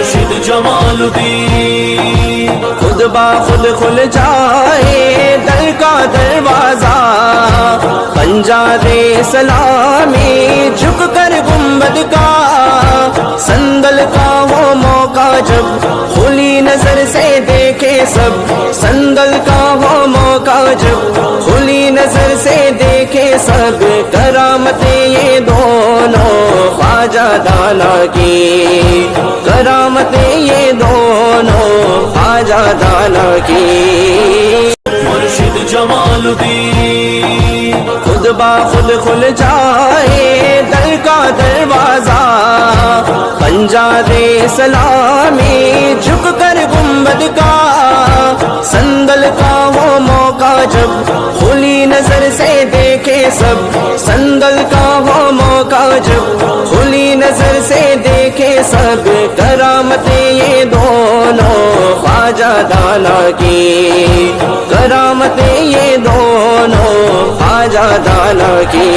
مرشد جمالدین خود بخود کھل جائے دل کا دروازہ، پنجاب اسلامی جھک کر گنبد کا، سندل کا وہ موقع جب کھلی نظر سے دیکھے سب، سندل کا وہ موقع جب کھلی نظر سے دیکھے سب، کرامتیں یہ دونوں خواجہ دانا کی، کرامتیں یہ دونوں خواجہ دانا کی۔ مرشد جمالدین خود بخود کھل جائے دل کا دروازہ، پنجاب اسلامی جھک کر گنبد کا، سندل کا وہ موقع جب کھلی نظر سے دیکھے سب، سندل کا وہ موقع جب کھلی نظر سے دیکھے سب، کرامتیں یہ دونوں خواجہ دانا کی، کرامتیں یہ دونوں خواجہ دانا کی۔